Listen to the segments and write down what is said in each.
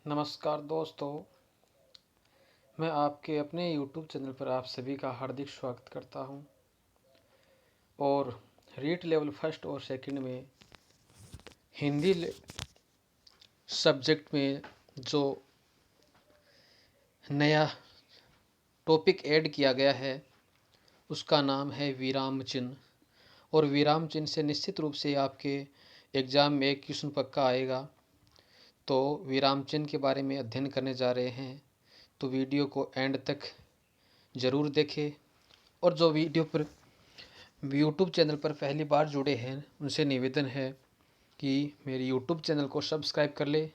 नमस्कार दोस्तों, मैं आपके अपने यूट्यूब चैनल पर आप सभी का हार्दिक स्वागत करता हूं। और रीट लेवल फर्स्ट और सेकंड में हिंदी सब्जेक्ट में जो नया टॉपिक ऐड किया गया है उसका नाम है विराम चिन्ह। और विराम चिन्ह से निश्चित रूप से आपके एग्ज़ाम में एक क्वेश्चन पक्का आएगा। तो विराम चिन्ह के बारे में अध्ययन करने जा रहे हैं, तो वीडियो को एंड तक ज़रूर देखें। और जो वीडियो पर यूट्यूब चैनल पर पहली बार जुड़े हैं उनसे निवेदन है कि मेरे यूट्यूब चैनल को सब्सक्राइब कर ले।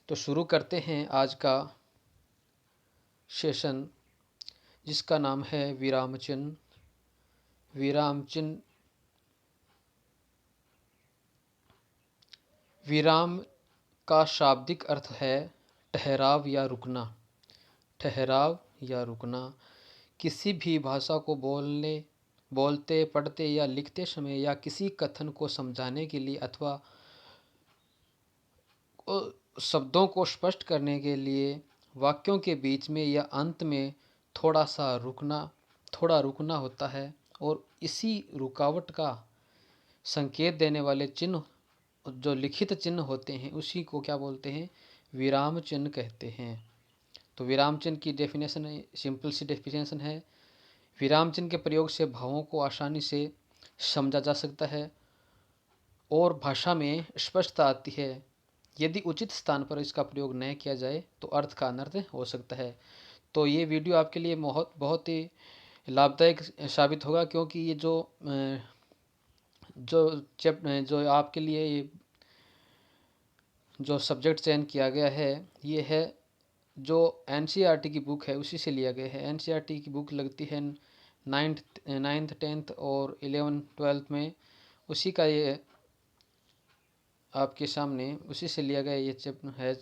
तो शुरू करते हैं आज का सेशन, जिसका नाम है विराम चिन्ह। विराम चिन्ह, विराम का शाब्दिक अर्थ है ठहराव या रुकना। ठहराव या रुकना किसी भी भाषा को बोलते, पढ़ते या लिखते समय या किसी कथन को समझाने के लिए अथवा शब्दों को स्पष्ट करने के लिए वाक्यों के बीच में या अंत में थोड़ा रुकना होता है। और इसी रुकावट का संकेत देने वाले चिन्ह, जो लिखित चिन्ह होते हैं, उसी को क्या बोलते हैं? विराम चिन्ह कहते हैं। तो विराम चिन्ह की डेफिनेशन सिंपल सी डेफिनेशन है, विराम चिन्ह के प्रयोग से भावों को आसानी से समझा जा सकता है और भाषा में स्पष्टता आती है। यदि उचित स्थान पर इसका प्रयोग न किया जाए तो अर्थ का अनर्थ हो सकता है। तो ये वीडियो आपके लिए बहुत ही लाभदायक साबित होगा, क्योंकि ये जो आपके लिए ये जो सब्जेक्ट चयन किया गया है, ये है जो एनसीईआरटी की बुक है उसी से लिया गया है। एनसीईआरटी की बुक लगती है नाइन्थ 10th और 11th 12th में, उसी का ये आपके सामने उसी से लिया गया ये चिन्ह है।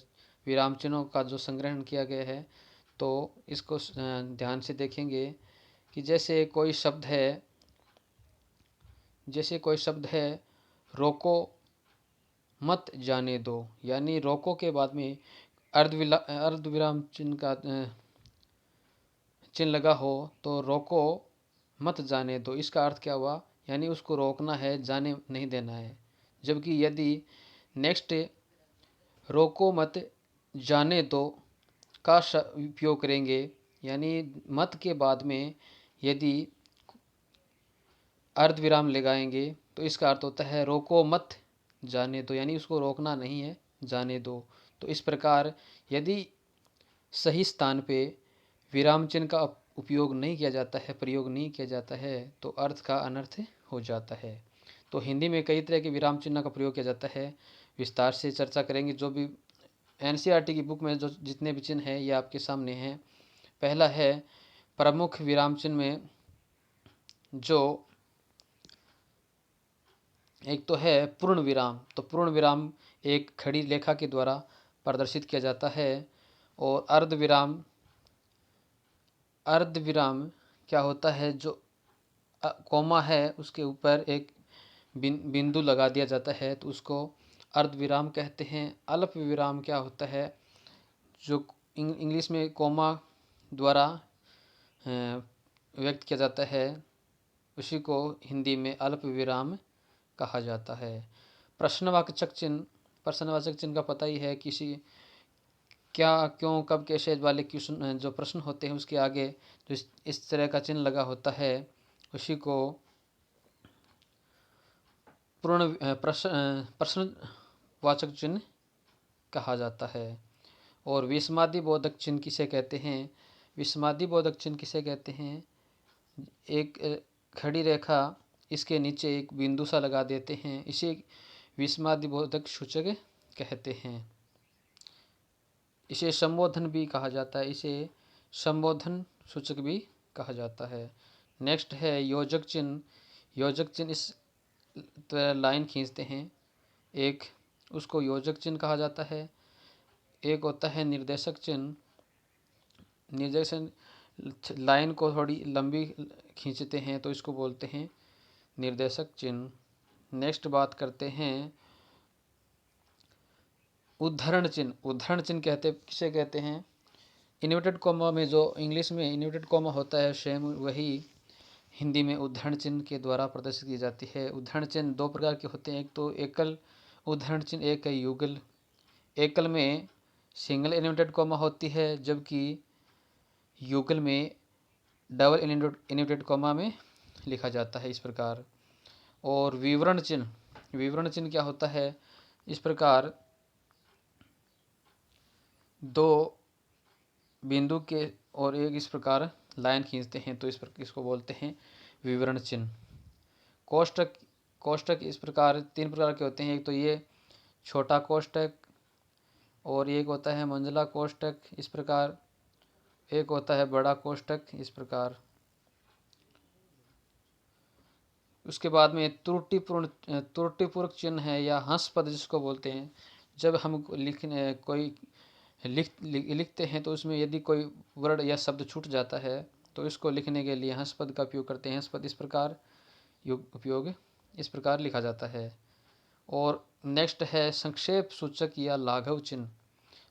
विराम चिन्हों का जो संग्रहण किया गया है, तो इसको ध्यान से देखेंगे कि जैसे कोई शब्द है रोको मत जाने दो, यानी रोको के बाद में अर्ध विराम चिन्ह का चिन्ह लगा हो तो रोको मत जाने दो, इसका अर्थ क्या हुआ? यानी उसको रोकना है, जाने नहीं देना है। जबकि यदि नेक्स्ट रोको मत जाने दो का उपयोग करेंगे, यानी मत के बाद में यदि अर्ध विराम लगाएंगे तो इसका अर्थ होता है रोको मत जाने दो, यानी उसको रोकना नहीं है, जाने दो। तो इस प्रकार यदि सही स्थान पे विराम चिन्ह का उपयोग नहीं किया जाता है, प्रयोग नहीं किया जाता है, तो अर्थ का अनर्थ हो जाता है। तो हिंदी में कई तरह के विराम चिन्ह का प्रयोग किया जाता है, विस्तार से चर्चा करेंगे। जो भी एनसीईआरटी की बुक में जो जितने भी चिन्ह हैं ये आपके सामने हैं। पहला है प्रमुख विराम चिन्ह में जो एक तो है पूर्ण विराम। तो पूर्ण विराम एक खड़ी रेखा के द्वारा प्रदर्शित किया जाता है। और अर्ध विराम क्या होता है? जो कोमा है उसके ऊपर एक बिंदु लगा दिया जाता है, तो उसको अर्ध विराम कहते हैं। अल्प विराम क्या होता है? जो इंग्लिश में कोमा द्वारा व्यक्त किया जाता है, उसी को हिंदी में अल्प विराम कहा जाता है। प्रश्नवाचक चिन्ह का पता ही है, किसी क्या, क्यों, कब, कैसे वाले क्वेश्चन जो प्रश्न होते हैं उसके आगे जो इस तरह का चिन्ह लगा होता है, उसी को प्रश्नवाचक चिन्ह कहा जाता है। और विस्मयादि बोधक चिन्ह किसे कहते हैं? विस्मयादि बोधक चिन्ह किसे कहते हैं? एक खड़ी रेखा, इसके नीचे एक बिंदु सा लगा देते हैं, इसे विस्मयादि बोधक सूचक कहते हैं। इसे संबोधन भी कहा जाता है, इसे संबोधन सूचक भी कहा जाता है। नेक्स्ट है योजक चिन्ह। योजक चिन्ह इस तरह लाइन खींचते हैं, एक उसको योजक चिन्ह कहा जाता है। एक होता है निर्देशक चिन्ह। निर्देशक लाइन को थोड़ी लंबी खींचते हैं तो इसको बोलते हैं निर्देशक चिन्ह। नेक्स्ट बात करते हैं उद्धरण चिन्ह, उद्धरण चिन्ह किसे कहते हैं? इन्वर्टेड कॉमा में जो इंग्लिश में इन्वर्टेड कॉमा होता है, सेम वही हिंदी में उद्धरण चिन्ह के द्वारा प्रदर्शित की जाती है। उद्धरण चिन्ह दो प्रकार के होते हैं, एक तो एकल उद्धरण चिन्ह, एक है युगल। एकल में सिंगल इन्वर्टेड कॉमा होती है, जबकि युगल में डबल इन्वर्टेड कॉमा में लिखा जाता है इस प्रकार। और विवरण चिन्ह, विवरण चिन्ह क्या होता है? इस प्रकार दो बिंदु के और एक इस प्रकार लाइन खींचते हैं तो इसको बोलते हैं विवरण चिन्ह। कोष्टक, कोष्टक इस प्रकार तीन प्रकार के होते हैं, एक तो ये छोटा कोष्टक, और एक होता है मंझला कोष्टक इस प्रकार, एक होता है बड़ा कोष्टक इस प्रकार। उसके बाद में त्रुटिपूर्वक चिन्ह है या हंस पद जिसको बोलते हैं। जब हम लिखते हैं तो उसमें यदि कोई वर्ड या शब्द छूट जाता है तो इसको लिखने के लिए हंस पद का उपयोग करते हैं। हंस पद इस प्रकार उपयोग इस प्रकार लिखा जाता है। और नेक्स्ट है संक्षेप सूचक या लाघव चिन्ह।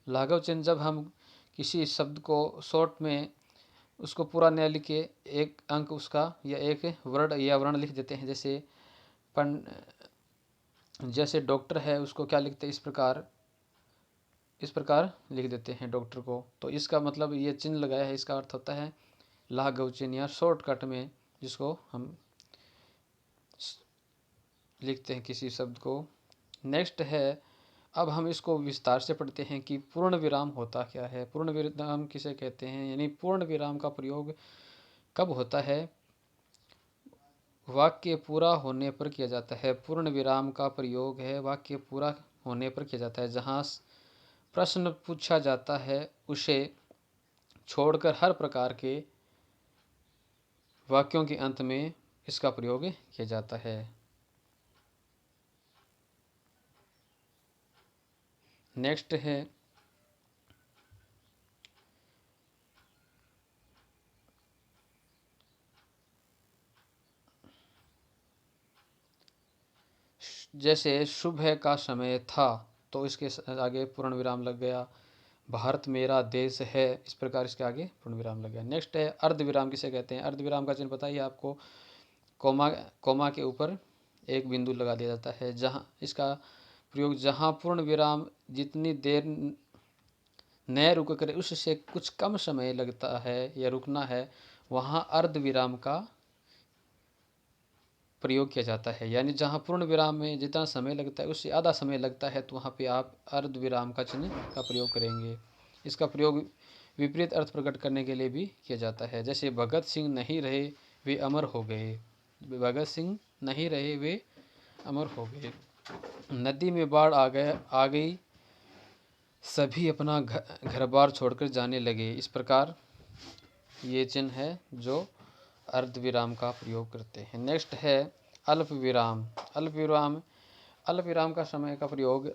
लाघव चिन्ह, जब हम किसी शब्द को शॉर्ट में उसको पूरा न लिख के एक अंक उसका या एक वर्ड या वर्ण लिख देते हैं, जैसे डॉक्टर है उसको क्या लिखते हैं, इस प्रकार लिख देते हैं डॉक्टर को, तो इसका मतलब ये चिन्ह लगाया है, इसका अर्थ होता है लाघव चिन्ह या शॉर्टकट में जिसको हम लिखते हैं किसी शब्द को। नेक्स्ट है, अब हम इसको विस्तार से पढ़ते हैं कि पूर्ण विराम होता क्या है। पूर्ण विराम किसे कहते हैं, यानी पूर्ण विराम का प्रयोग कब होता है? वाक्य पूरा होने पर किया जाता है। पूर्ण विराम का प्रयोग है वाक्य पूरा होने पर किया जाता है। जहाँ प्रश्न पूछा जाता है उसे छोड़कर हर प्रकार के वाक्यों के अंत में इसका प्रयोग किया जाता है। नेक्स्ट है जैसे सुबह का समय था तो इसके आगे पूर्ण विराम लग गया। भारत मेरा देश है, इस प्रकार इसके आगे पूर्ण विराम लग गया। नेक्स्ट है अर्ध विराम किसे कहते हैं? अर्ध विराम का चिन्ह बताइए आपको। कोमा के ऊपर एक बिंदु लगा दिया जाता है। जहाँ इसका प्रयोग जहाँ पूर्ण विराम जितनी देर न रुक कर उससे कुछ कम समय लगता है या रुकना है, वहाँ अर्ध विराम का प्रयोग किया जाता है। यानी जहाँ पूर्ण विराम में जितना समय लगता है उससे आधा समय लगता है तो वहाँ पे आप अर्ध विराम का चिन्ह का प्रयोग करेंगे। इसका प्रयोग विपरीत अर्थ प्रकट करने के लिए भी किया जाता है। जैसे भगत सिंह नहीं रहे वे अमर हो गए, भगत सिंह नहीं रहे वे अमर हो गए। नदी में बाढ़ आ गई, सभी अपना घर बार छोड़कर जाने लगे। इस प्रकार ये चिन्ह है जो अर्ध विराम का प्रयोग करते हैं। नेक्स्ट है अल्प विराम। अल्प विराम का समय का प्रयोग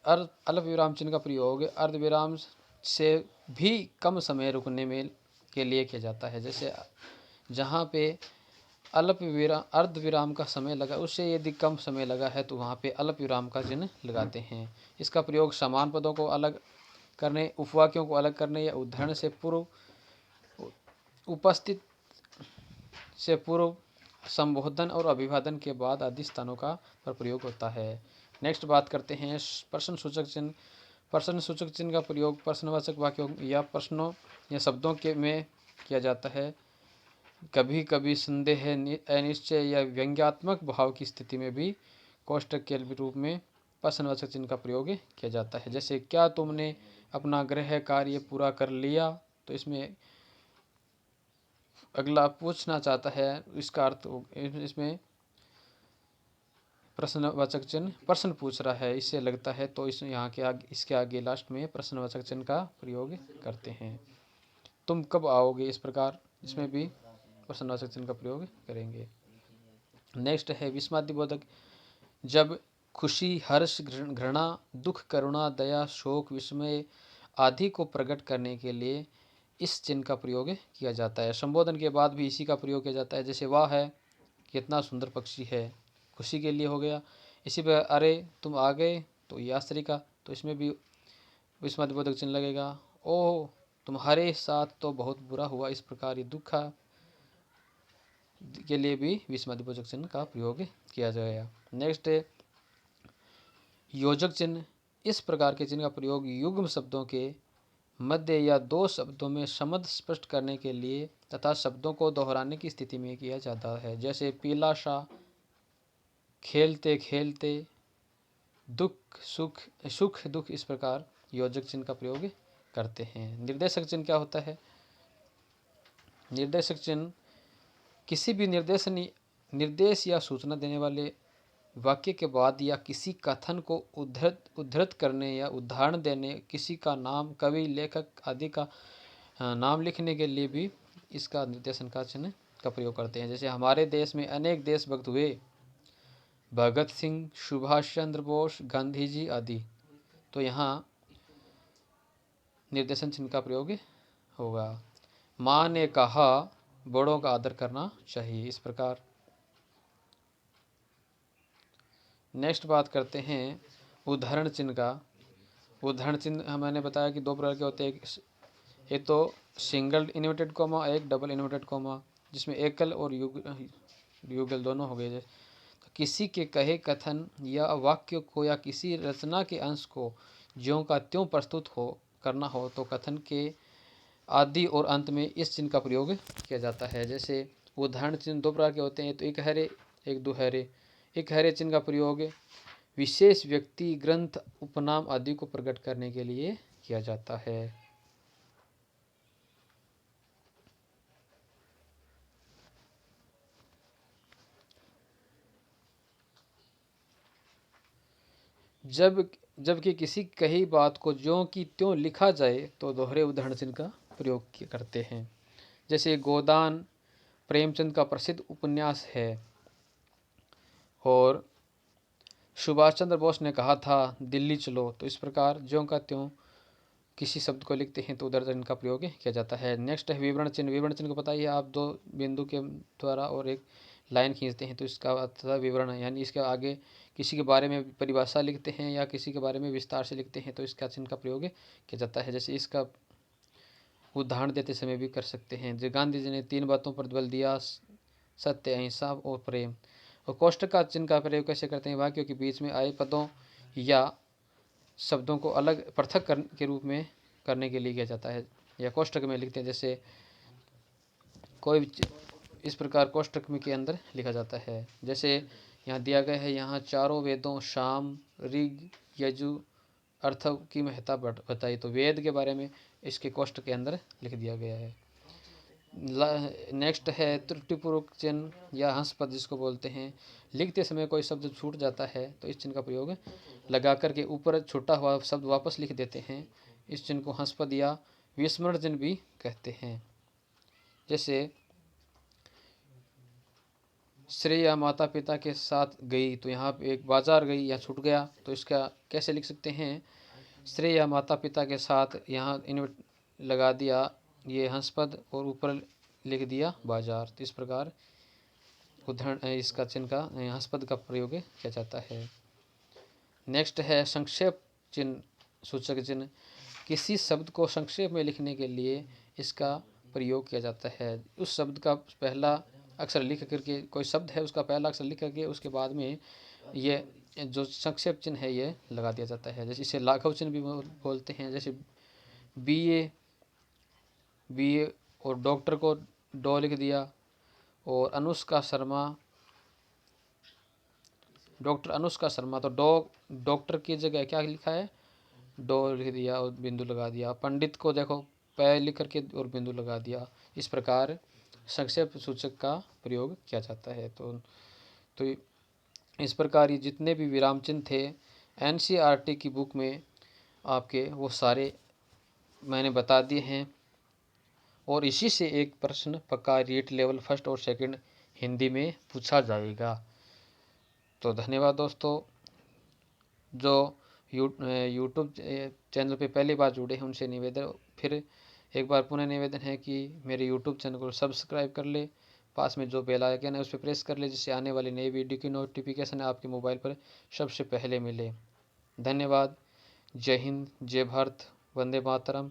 अल्प विराम चिन्ह का प्रयोग अर्ध विराम से भी कम समय रुकने में के लिए किया जाता है। जैसे जहाँ पे अर्ध विराम का समय लगा उससे यदि कम समय लगा है तो वहाँ पे अल्प विराम का चिन्ह लगाते हैं। इसका प्रयोग समान पदों को अलग करने, उपवाक्यों को अलग करने या उद्धरण से पूर्व उपस्थित से पूर्व संबोधन और अभिवादन के बाद आदि स्थानों का पर प्रयोग होता है। नेक्स्ट बात करते हैं प्रश्न सूचक चिन्ह। प्रश्न सूचक चिन्ह का प्रयोग प्रश्नवाचक वाक्यों या प्रश्नों या शब्दों के में किया जाता है। कभी कभी संदेह, अनिश्चय या व्यंग्यात्मक भाव की स्थिति में भी कोष्टक के रूप में प्रश्नवाचक चिन्ह का प्रयोग किया जाता है। जैसे क्या तुमने अपना गृह कार्य पूरा कर लिया, तो इसमें अगला पूछना चाहता है, इसका अर्थ इसमें प्रश्नवाचक चिन्ह प्रश्न पूछ रहा है इससे लगता है तो यहाँ के आगे इसके आगे लास्ट में प्रश्नवाचक चिन्ह का प्रयोग करते हैं। तुम कब आओगे, इस प्रकार इसमें भी प्रश्नवाचक चिन्ह का प्रयोग करेंगे। नेक्स्ट है विस्मयादिबोधक। जब खुशी, हर्ष, घृणा, दुख, करुणा, दया, शोक, विस्मय आदि को प्रकट करने के लिए इस चिन्ह का प्रयोग किया जाता है। संबोधन के बाद भी इसी का प्रयोग किया जाता है। जैसे वाह है कितना सुंदर पक्षी है, खुशी के लिए हो गया। इसी पर अरे तुम आ गए, तो ये आश्चर्य का तो इसमें भी विस्मयादिबोधक चिन्ह लगेगा। ओह तुम्हारे साथ तो बहुत बुरा हुआ, इस प्रकार ये दुख के लिए भी विस्मयादिबोधक चिन्ह का प्रयोग किया जाएगा। नेक्स्ट है योजक चिन्ह। इस प्रकार के चिन्ह का प्रयोग युग्म शब्दों के मध्य या दो शब्दों में संबंध स्पष्ट करने के लिए तथा शब्दों को दोहराने की स्थिति में किया जाता है। जैसे पीला सा, खेलते खेलते, दुख सुख, सुख दुख, इस प्रकार योजक चिन्ह का प्रयोग करते हैं। निर्देशक चिन्ह क्या होता है? निर्देशक चिन्ह किसी भी निर्देश या सूचना देने वाले वाक्य के बाद या किसी कथन को उद्धृत करने या उदाहरण देने, किसी का नाम, कवि, लेखक आदि का नाम लिखने के लिए भी इसका निर्देशन का चिन्ह का प्रयोग करते हैं। जैसे हमारे देश में अनेक देशभक्त हुए, भगत सिंह, सुभाष चंद्र बोस, गांधी जी आदि, तो यहाँ निर्देशन चिन्ह का प्रयोग होगा। माँ ने कहा बड़ों का आदर करना चाहिए, इस प्रकार। नेक्स्ट बात करते हैं उदाहरण चिन्ह का। उदाहरण चिन्ह मैंने बताया कि दो प्रकार के होते हैं, एक तो सिंगल इन्वर्टेड कॉमा, एक डबल इन्वर्टेड कॉमा, जिसमें एकल और युगल दोनों हो गए। तो किसी के कहे कथन या वाक्य को या किसी रचना के अंश को ज्यों का त्यों प्रस्तुत करना हो तो कथन के आदि और अंत में इस चिन्ह का प्रयोग किया जाता है। जैसे उदाहरण चिन्ह दो प्रकार के होते हैं, तो एक हरे एक दुहरे। एक हरे चिन्ह का प्रयोग विशेष व्यक्ति, ग्रंथ, उपनाम आदि को प्रकट करने के लिए किया जाता है। जबकि किसी कही बात को ज्यों की त्यों लिखा जाए तो दोहरे उदाहरण चिन्ह का प्रयोग करते हैं। जैसे गोदान प्रेमचंद का प्रसिद्ध उपन्यास है और सुभाष चंद्र बोस ने कहा था दिल्ली चलो, तो इस प्रकार ज्यों का त्यों किसी शब्द को लिखते हैं तो उदाहरण चिन्ह का प्रयोग किया जाता है। नेक्स्ट है विवरण चिन्ह। विवरण चिन्ह को बताइए, आप दो बिंदु के द्वारा और एक लाइन खींचते हैं तो इसका अर्थ विवरण है, यानी इसके आगे किसी के बारे में परिभाषा लिखते हैं या किसी के बारे में विस्तार से लिखते हैं तो इसका चिन्ह का प्रयोग किया जाता है। जैसे इसका उदाहरण देते समय भी कर सकते हैं। जो गांधी जी ने 3 बातों पर बल दिया, सत्य, अहिंसा और प्रेम। और कोष्टक का चिन्ह का प्रयोग कैसे करते हैं? वाक्यों के बीच में आए पदों या शब्दों को अलग पृथक के रूप में करने के लिए किया जाता है या कोष्टक में लिखते हैं। जैसे कोई इस प्रकार कोष्टक में के अंदर लिखा जाता है। जैसे यहाँ दिया गया है, यहाँ चारों वेदों साम, ऋग, यजु, अर्थ की महत्ता बताई, तो वेद के बारे में इसके कोष्टक के अंदर लिख दिया गया है। नेक्स्ट है त्रुटिपूर्वक चिन्ह या हंस पद जिसको बोलते हैं। लिखते समय कोई शब्द छूट जाता है तो इस चिन्ह का प्रयोग लगा करके ऊपर छूटा हुआ शब्द वापस लिख देते हैं। इस चिन्ह को हंस पद या विस्मरण चिन्ह भी कहते हैं। जैसे श्रेया माता पिता के साथ गई, तो यहाँ पे एक बाजार गई या छूट गया, तो इसका कैसे लिख सकते हैं? श्रेया माता पिता के साथ, यहाँ इन्वर्ट लगा दिया ये हंस पद और ऊपर लिख दिया बाजार, तो इस प्रकार उदाहरण इसका चिन्ह का हंस पद का प्रयोग किया जाता है। नेक्स्ट है संक्षेप चिन्ह, सूचक चिन्ह। किसी शब्द को संक्षेप में लिखने के लिए इसका प्रयोग किया जाता है। उस शब्द का पहला अक्षर लिख करके, कोई शब्द है उसका पहला अक्षर लिख करके उसके बाद में ये जो संक्षेप चिन्ह है ये लगा दिया जाता है। जैसे इसे लाघव चिन्ह भी बोलते हैं। जैसे BA और डॉक्टर को डॉ लिख दिया, और अनुष्का शर्मा, डॉक्टर अनुष्का शर्मा, तो डॉक्टर की जगह क्या लिखा है? डॉ लिख दिया और बिंदु लगा दिया। पंडित को देखो पै लिख करके और बिंदु लगा दिया। इस प्रकार संक्षेप सूचक का प्रयोग किया जाता है। तो इस प्रकार ये जितने भी विराम चिन्ह थे NCERT की बुक में आपके, वो सारे मैंने बता दिए हैं। और इसी से एक प्रश्न पक्का रीट लेवल 1 और 2 हिंदी में पूछा जाएगा। तो धन्यवाद दोस्तों। जो यूट्यूब चैनल पे पहली बार जुड़े हैं उनसे निवेदन, फिर एक बार पुनः निवेदन है कि मेरे यूट्यूब चैनल को सब्सक्राइब कर ले, पास में जो बेल आइकन है उस पर प्रेस कर ले, जिससे आने वाली नई वीडियो की नोटिफिकेशन आपके मोबाइल पर सबसे पहले मिले। धन्यवाद। जय हिंद, जय भारत, वंदे मातरम।